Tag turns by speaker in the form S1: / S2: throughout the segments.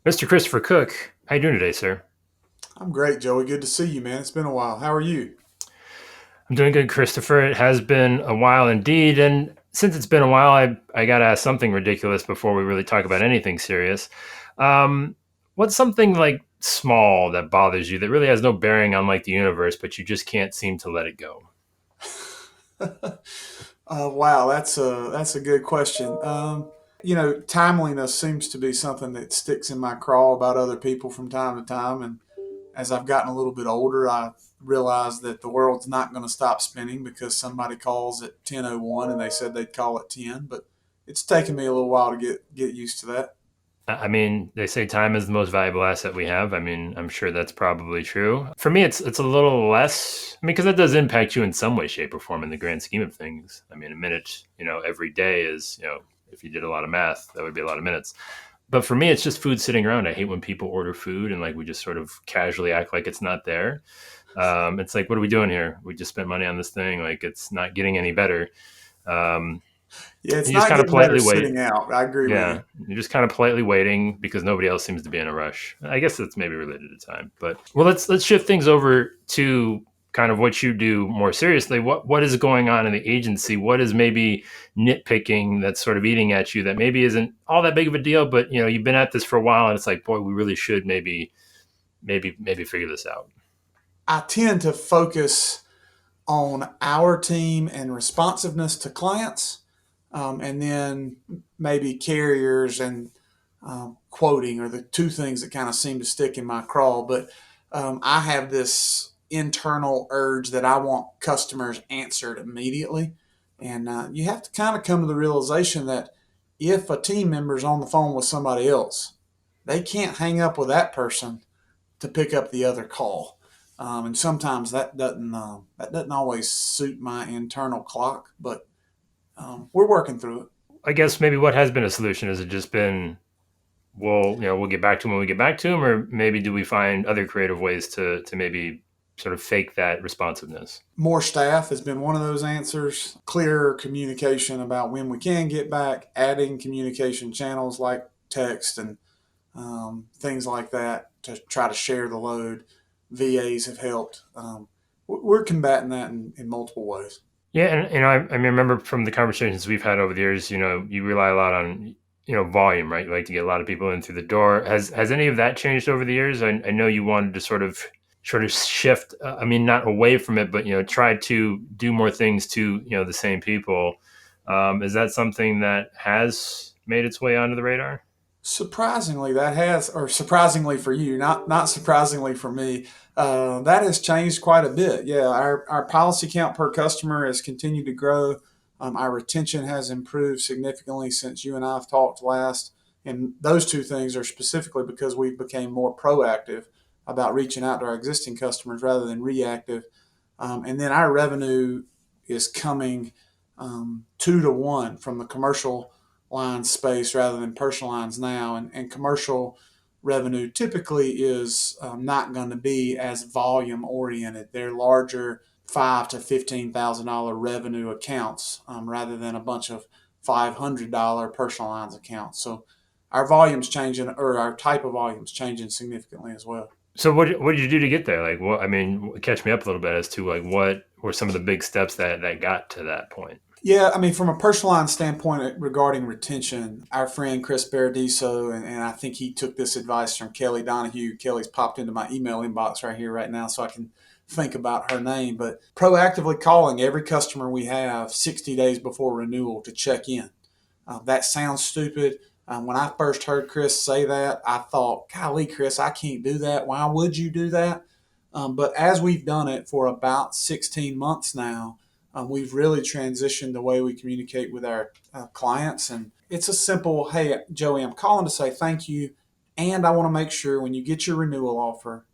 S1: Mr. Christopher Cook, how you doing today, sir?
S2: I'm great, Joey. Good to see you, man. It's been a while. How are you?
S1: I'm doing good, Christopher. It has been a while indeed, and since it's been a while, I got to ask something ridiculous before we really talk about anything serious. Um, what's something like small that bothers you that really has no bearing on like the universe, but you just can't seem to let it go?
S2: Wow, that's a good question. Timeliness seems to be something that sticks in my craw about other people from time to time. And as I've gotten a little bit older, I realized that the world's not going to stop spinning because somebody calls at 10:01 and they said they'd call at 10. But it's taken me a little while to get used to that.
S1: I mean, they say time is the most valuable asset we have. I mean, I'm sure that's probably true. For me, it's a little less. I mean, because that does impact you in some way, shape, or form in the grand scheme of things. I mean, a minute, every day is, if you did a lot of math, that would be a lot of minutes. But for me, it's just food sitting around. I hate when people order food and like we just sort of casually act like it's not there. It's like, what are we doing here? We just spent money on this thing. Like it's not getting any better. Um,
S2: Yeah, it's
S1: you just
S2: not
S1: kind of
S2: getting better
S1: politely wait.
S2: sitting out. I agree with
S1: Yeah,
S2: you.
S1: you're just kind of politely waiting because nobody else seems to be in a rush. I guess that's maybe related to time. But well, let's shift things over to kind of what you do more seriously. What is going on in the agency? What is maybe nitpicking that's sort of eating at you that maybe isn't all that big of a deal, but you've been at this for a while and it's like, boy, we really should maybe figure this out.
S2: I tend to focus on our team and responsiveness to clients, and then maybe carriers and quoting are the two things that kind of seem to stick in my craw. But I have this internal urge that I want customers answered immediately. And you have to kind of come to the realization that if a team member is on the phone with somebody else, they can't hang up with that person to pick up the other call. And sometimes that doesn't always suit my internal clock, but we're working through it.
S1: I guess maybe what has been a solution has it just been we'll get back to them when we get back to them, or maybe do we find other creative ways to maybe sort of fake that responsiveness?
S2: More staff has been one of those answers. Clearer communication about when we can get back, adding communication channels like text and things like that to try to share the load. VAs have helped. We're combating that in multiple ways.
S1: Yeah, and I remember from the conversations we've had over the years, you rely a lot on volume, right? You like to get a lot of people in through the door. Has any of that changed over the years? I know you wanted to sort of shift. I mean, not away from it, but try to do more things to the same people. Is that something that has made its way onto the radar?
S2: Surprisingly, that has, or surprisingly for you, not surprisingly for me, that has changed quite a bit. Yeah, our policy count per customer has continued to grow. Our retention has improved significantly since you and I have talked last, and those two things are specifically because we became more proactive about reaching out to our existing customers rather than reactive. And then our revenue is coming 2 to 1 from the commercial line space rather than personal lines now. And commercial revenue typically is not going to be as volume oriented. They're larger $5,000 to $15,000 revenue accounts rather than a bunch of $500 personal lines accounts. So our volume's changing, or our type of volume's changing significantly as well.
S1: So what did you do to get there? Like, what I mean, catch me up a little bit as to like what were some of the big steps that got to that point.
S2: Yeah, I mean, from a personal line standpoint regarding retention, our friend Chris Paradiso, and I think he took this advice from Kelly Donahue. Kelly's popped into my email inbox right here, right now, so I can think about her name. But proactively calling every customer we have 60 days before renewal to check in. That sounds stupid. When I first heard Chris say that, I thought, golly, Chris, I can't do that. Why would you do that? But as we've done it for about 16 months now, we've really transitioned the way we communicate with our clients. And it's a simple, hey, Joey, I'm calling to say thank you. And I want to make sure when you get your renewal offer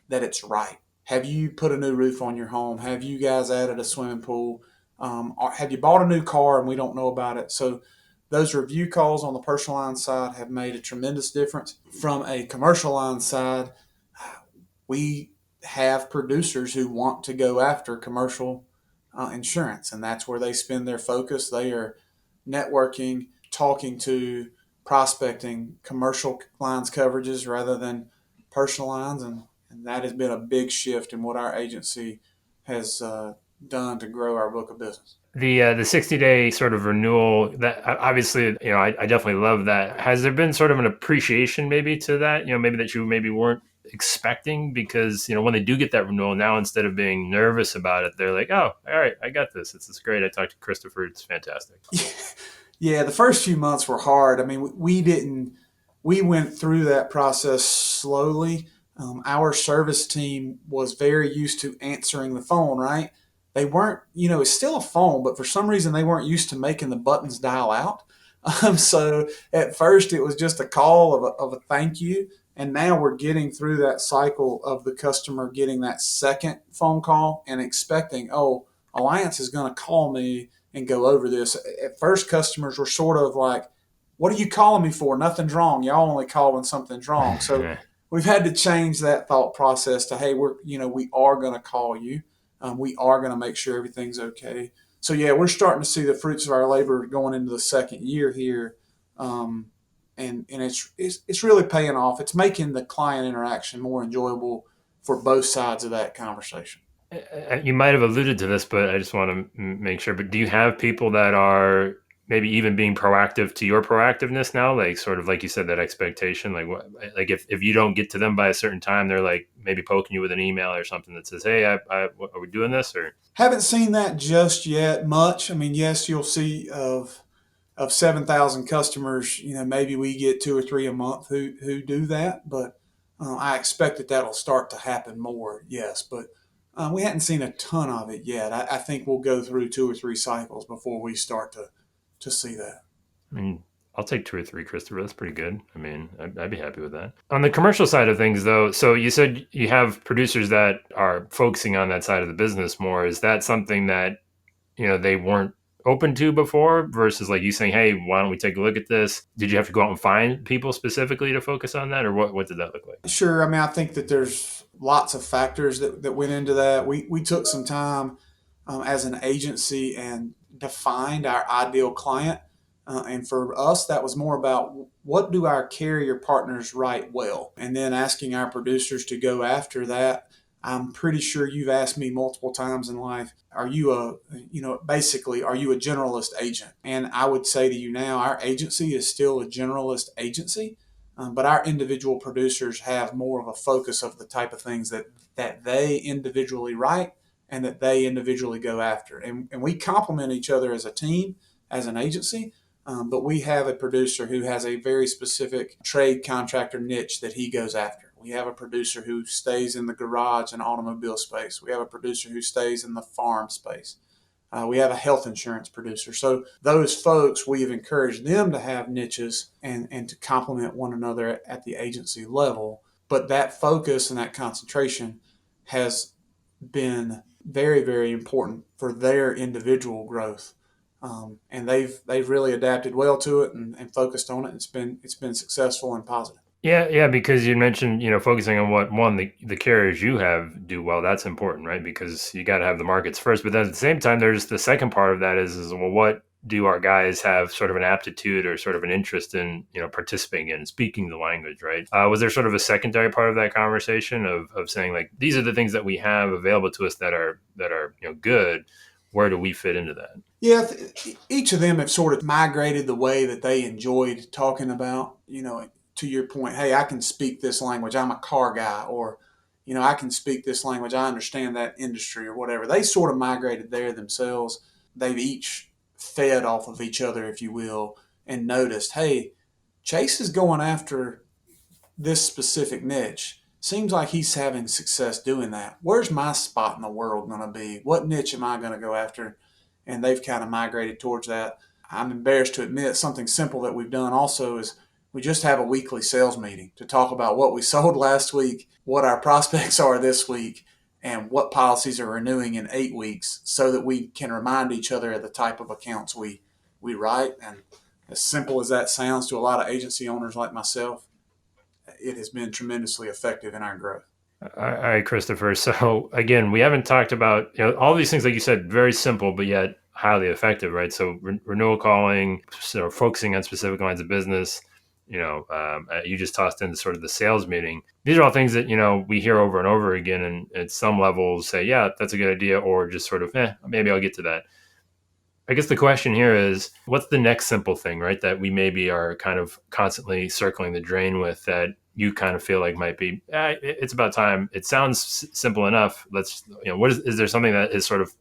S2: that it's right. Have you put a new roof on your home? Have you guys added a swimming pool? Or have you bought a new car and we don't know about it? So those review calls on the personal line side have made a tremendous difference. From a commercial line side, we have producers who want to go after commercial insurance, and that's where they spend their focus. They are networking, talking to prospecting commercial lines coverages rather than personal lines, and that has been a big shift in what our agency has done to grow our book of business.
S1: The 60-day sort of renewal, that obviously, I definitely love that. Has there been sort of an appreciation maybe to that, maybe that you maybe weren't expecting? Because when they do get that renewal now, instead of being nervous about it, they're like, oh, all right, I got this. It's great. I talked to Christopher. It's fantastic.
S2: Yeah, the first few months were hard. I mean, we didn't, we went through that process slowly. Our service team was very used to answering the phone, right? They weren't, it's still a phone, but for some reason they weren't used to making the buttons dial out. So at first it was just a call of a thank you. And now we're getting through that cycle of the customer getting that second phone call and expecting, oh, Alliance is going to call me and go over this. At first, customers were sort of like, what are you calling me for? Nothing's wrong. Y'all only call when something's wrong. So we've had to change that thought process to, hey, we are going to call you. We are going to make sure everything's okay. So yeah, we're starting to see the fruits of our labor going into the second year here. And it's really paying off. It's making the client interaction more enjoyable for both sides of that conversation.
S1: You might have alluded to this, but I just want to make sure. But do you have people that are maybe even being proactive to your proactiveness now? Like sort of like you said, that expectation, like what, like if you don't get to them by a certain time, they're like maybe poking you with an email or something that says, hey, are we doing this? Or
S2: Haven't seen that just yet much. I mean, yes, you'll see of 7,000 customers, maybe we get two or three a month who do that, but I expect that that'll start to happen more. Yes, but we hadn't seen a ton of it yet. I think we'll go through two or three cycles before we start to see that.
S1: I mean, I'll take two or three, Christopher. That's pretty good. I mean, I'd be happy with that. On the commercial side of things, though, so you said you have producers that are focusing on that side of the business more. Is that something that they weren't open to before versus like you saying, hey, why don't we take a look at this? Did you have to go out and find people specifically to focus on that, or what did that look like?
S2: Sure. I mean, I think that there's lots of factors that went into that. We took some time as an agency and defined our ideal client. And for us, that was more about what do our carrier partners write well? And then asking our producers to go after that. I'm pretty sure you've asked me multiple times in life, are you basically, are you a generalist agent? And I would say to you now, our agency is still a generalist agency, but our individual producers have more of a focus of the type of things that they individually write and that they individually go after. And we complement each other as a team, as an agency. But we have a producer who has a very specific trade contractor niche that he goes after. We have a producer who stays in the garage and automobile space. We have a producer who stays in the farm space. We have a health insurance producer. So those folks, we've encouraged them to have niches and to complement one another at the agency level. But that focus and that concentration has been very, very important for their individual growth. And they've really adapted well to it and focused on it. It's been successful and positive.
S1: Yeah, because you mentioned, focusing on what the carriers you have do well. That's important, right? Because you got to have the markets first. But then at the same time, there's the second part of that is well, what do our guys have sort of an aptitude or sort of an interest in, participating in, speaking the language, right? Was there sort of a secondary part of that conversation of saying like, these are the things that we have available to us that are good. Where do we fit into that?
S2: Yeah, each of them have sort of migrated the way that they enjoyed talking about, to your point, hey, I can speak this language. I'm a car guy, or, I can speak this language. I understand that industry or whatever. They sort of migrated there themselves. They've each fed off of each other, if you will, and noticed, hey, Chase is going after this specific niche. Seems like he's having success doing that. Where's my spot in the world going to be? What niche am I going to go after? And they've kind of migrated towards that. I'm embarrassed to admit something simple that we've done also is we just have a weekly sales meeting to talk about what we sold last week, what our prospects are this week, and what policies are renewing in 8 weeks so that we can remind each other of the type of accounts we write. And as simple as that sounds to a lot of agency owners like myself, it has been tremendously effective in our growth.
S1: All right, Christopher. So again, we haven't talked about all these things, like you said, very simple but yet highly effective, right? So renewal calling, so focusing on specific lines of business, You just tossed into sort of the sales meeting. These are all things that we hear over and over again, and at some levels say, yeah, that's a good idea, or just sort of, maybe I'll get to that. I guess the question here is, what's the next simple thing, right? That we maybe are kind of constantly circling the drain with, that you kind of feel like might be, it's about time. It sounds simple enough. Let's, what is there something that is sort of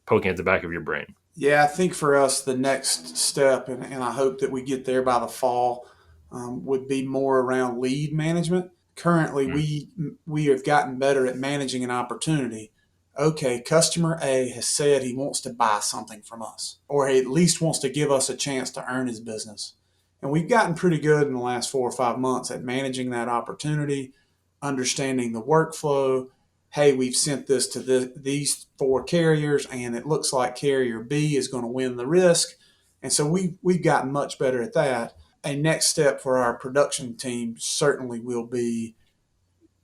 S1: poking at the back of your brain?
S2: Yeah, I think for us, the next step, and I hope that we get there by the fall, would be more around lead management. Currently,
S1: Mm.
S2: we have gotten better at managing an opportunity. Okay, customer A has said he wants to buy something from us, or he at least wants to give us a chance to earn his business. And we've gotten pretty good in the last 4 or 5 months at managing that opportunity, understanding the workflow. Hey, we've sent this to these 4 carriers, and it looks like carrier B is going to win the risk. And so we've gotten much better at that. A next step for our production team certainly will be,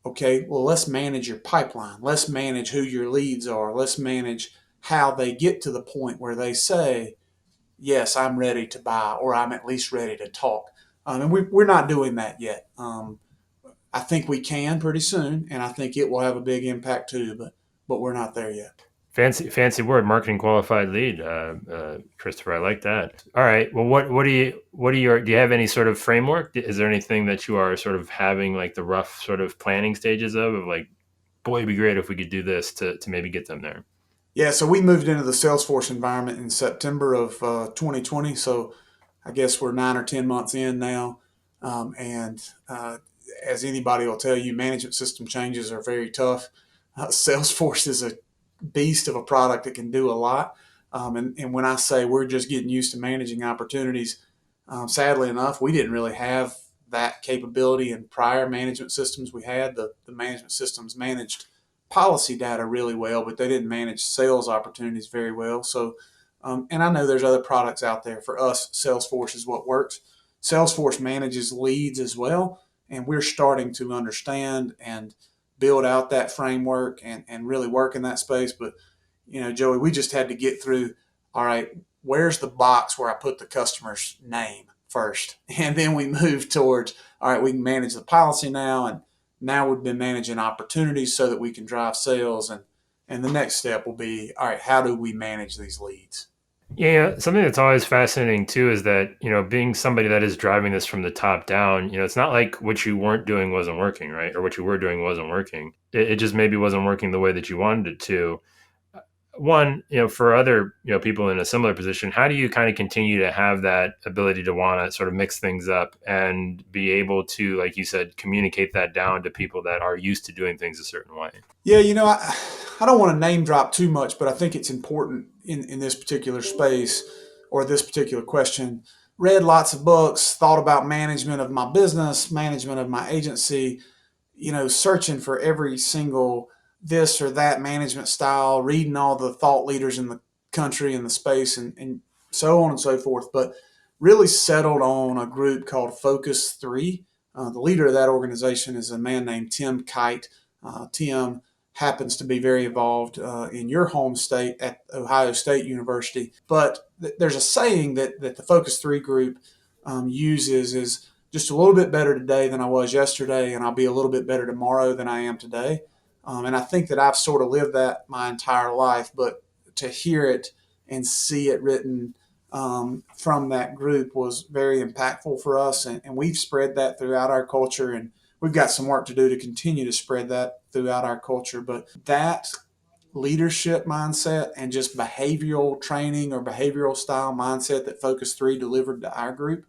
S2: okay, well, let's manage your pipeline. Let's manage who your leads are. Let's manage how they get to the point where they say, yes, I'm ready to buy, or I'm at least ready to talk. And we're not doing that yet. I think we can pretty soon, and I think it will have a big impact too. But we're not there yet.
S1: Fancy word, marketing qualified lead, Christopher. I like that. All right. Well, do you have any sort of framework? Is there anything that you are sort of having like the rough sort of planning stages of like, boy, it'd be great if we could do this to maybe get them there.
S2: Yeah, so we moved into the Salesforce environment in September of 2020. So I guess we're 9 or 10 months in now. And as anybody will tell you, management system changes are very tough. Salesforce is a beast of a product that can do a lot. And when I say we're just getting used to managing opportunities, sadly enough, we didn't really have that capability in prior management systems we had. The management systems managed policy data really well, but they didn't manage sales opportunities very well. So, and I know there's other products out there. For us, Salesforce is what works. Salesforce manages leads as well, and we're starting to understand and build out that framework and really work in that space. But, Joey, we just had to get through, all right, where's the box where I put the customer's name first? And then we move towards, all right, we can manage the policy now. And now we've been managing opportunities so that we can drive sales. And the next step will be, all right, how do we manage these leads?
S1: Yeah, something that's always fascinating too is that, being somebody that is driving this from the top down, it's not like what you weren't doing wasn't working, right? Or what you were doing wasn't working. It just maybe wasn't working the way that you wanted it to. One, for other, people in a similar position, how do you kind of continue to have that ability to want to sort of mix things up and be able to, like you said, communicate that down to people that are used to doing things a certain way?
S2: Yeah, I don't want to name drop too much, but I think it's important in this particular space or this particular question. Read lots of books, thought about management of my business, management of my agency, searching for every single this or that management style, reading all the thought leaders in the country and the space and so on and so forth. But really settled on a group called Focus 3. The leader of that organization is a man named Tim Kite. Tim happens to be very involved in your home state at Ohio State University. But there's a saying that the Focus 3 group uses is just a little bit better today than I was yesterday, and I'll be a little bit better tomorrow than I am today. And I think that I've sort of lived that my entire life, but to hear it and see it written from that group was very impactful for us. And we've spread that throughout our culture, and we've got some work to do to continue to spread that throughout our culture. But that leadership mindset and just behavioral training or behavioral style mindset that Focus 3 delivered to our group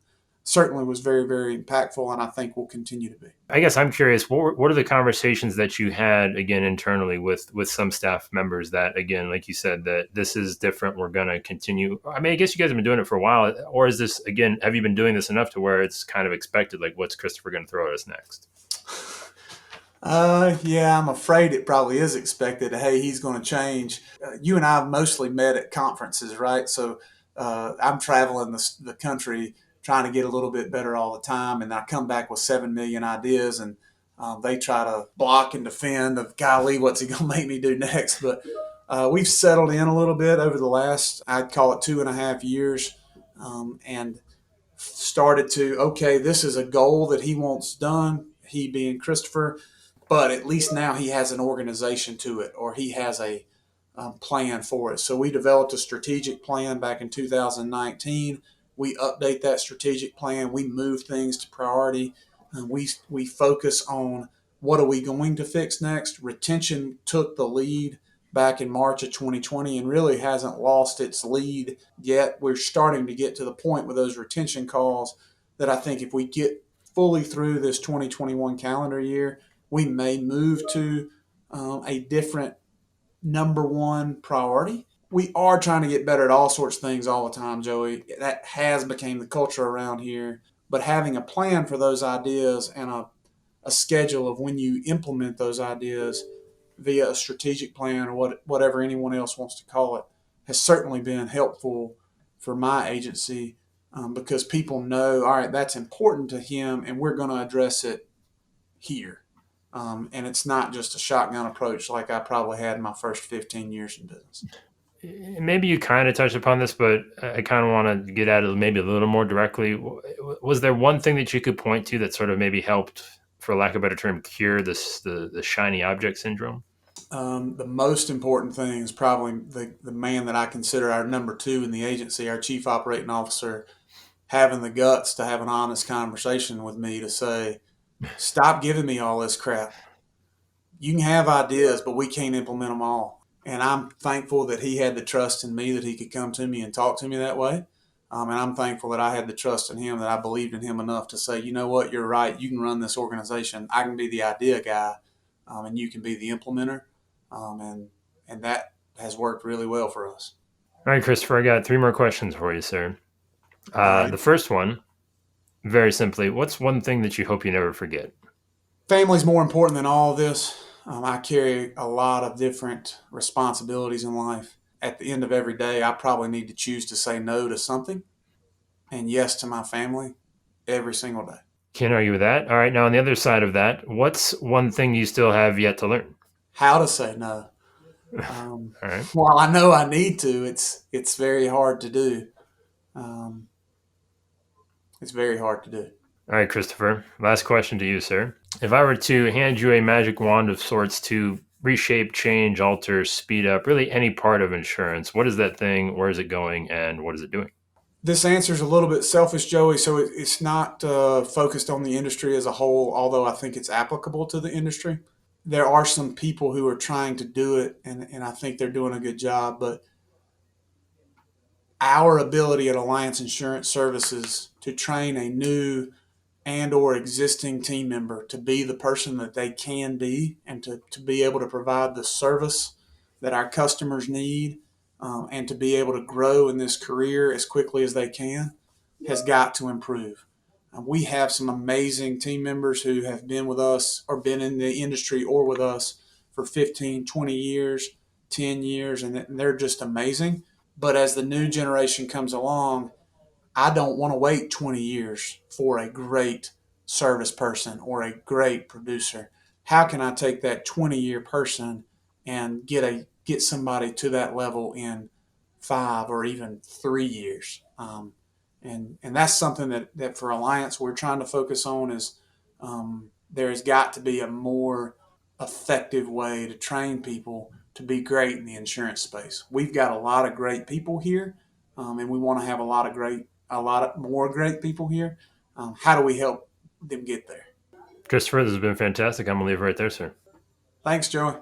S2: certainly was very, very impactful, and I think will continue to be.
S1: I guess I'm curious, what are the conversations that you had again internally with some staff members that, again, like you said, that this is different, we're going to continue? I mean, I guess you guys have been doing it for a while, or is this, again, have you been doing this enough to where it's kind of expected, like what's Christopher going to throw at us next?
S2: Yeah, I'm afraid it probably is expected. Hey, he's going to change. You and I have mostly met at conferences, right? So I'm traveling the country trying to get a little bit better all the time, and I come back with 7 million ideas, and they try to block and defend of, golly, what's he going to make me do next? But we've settled in a little bit over the last, I'd call it 2.5 years, and started to, okay, this is a goal that he wants done, he being Christopher, but at least now he has an organization to it, or he has a plan for it. So we developed a strategic plan back in 2019. We update that strategic plan. We move things to priority. We focus on what are we going to fix next. Retention took the lead back in March of 2020 and really hasn't lost its lead yet. We're starting to get to the point with those retention calls that I think if we get fully through this 2021 calendar year, we may move to a different number one priority. We are trying to get better at all sorts of things all the time, Joey. That has become the culture around here. But having a plan for those ideas and a schedule of when you implement those ideas via a strategic plan or whatever anyone else wants to call it has certainly been helpful for my agency because people know, all right, that's important to him and we're going to address it here. And it's not just a shotgun approach like I probably had in my first 15 years in business.
S1: Maybe you kind of touched upon this, but I kind of want to get at it maybe a little more directly. Was there one thing that you could point to that sort of maybe helped, for lack of a better term, cure the shiny object syndrome?
S2: The most important thing is probably the man that I consider our number two in the agency, our chief operating officer, having the guts to have an honest conversation with me to say, stop giving me all this crap. You can have ideas, but we can't implement them all. And I'm thankful that he had the trust in me that he could come to me and talk to me that way. And I'm thankful that I had the trust in him, that I believed in him enough to say, you know what, you're right. You can run this organization. I can be the idea guy, and you can be the implementer. And that has worked really well for us.
S1: All right, Christopher, I got three more questions for you, sir.
S2: All right.
S1: The first one, very simply, what's one thing that you hope you never forget?
S2: Family's more important than all of this. I carry a lot of different responsibilities in life. At the end of every day, I probably need to choose to say no to something and yes to my family every single day.
S1: Can't argue with that. All right, now on the other side of that, what's one thing you still have yet to learn?
S2: How to say no.
S1: All right.
S2: While I know I need to, it's very hard to do. Um, it's very hard to do.
S1: All right, Christopher. Last question to you, sir. If I were to hand you a magic wand of sorts to reshape, change, alter, speed up, really any part of insurance, what is that thing? Where is it going? And what is it doing?
S2: This answer is a little bit selfish, Joey. So it's not focused on the industry as a whole, although I think it's applicable to the industry. There are some people who are trying to do it, and I think they're doing a good job. But our ability at Alliance Insurance Services to train a new and or existing team member to be the person that they can be and to be able to provide the service that our customers need and to be able to grow in this career as quickly as they can has got to improve. We have some amazing team members who have been with us or been in the industry or with us for 15, 20 years, 10 years, and they're just amazing. But as the new generation comes along, I don't want to wait 20 years for a great service person or a great producer. How can I take that 20-year person and get somebody to that level in 5 or even 3 years? And that's something that for Alliance we're trying to focus on is there has got to be a more effective way to train people to be great in the insurance space. We've got a lot of great people here, and we want to have a lot of more great people here. How do we help them get there?
S1: Christopher, this has been fantastic. I'm going to leave it right there, sir.
S2: Thanks, Joey.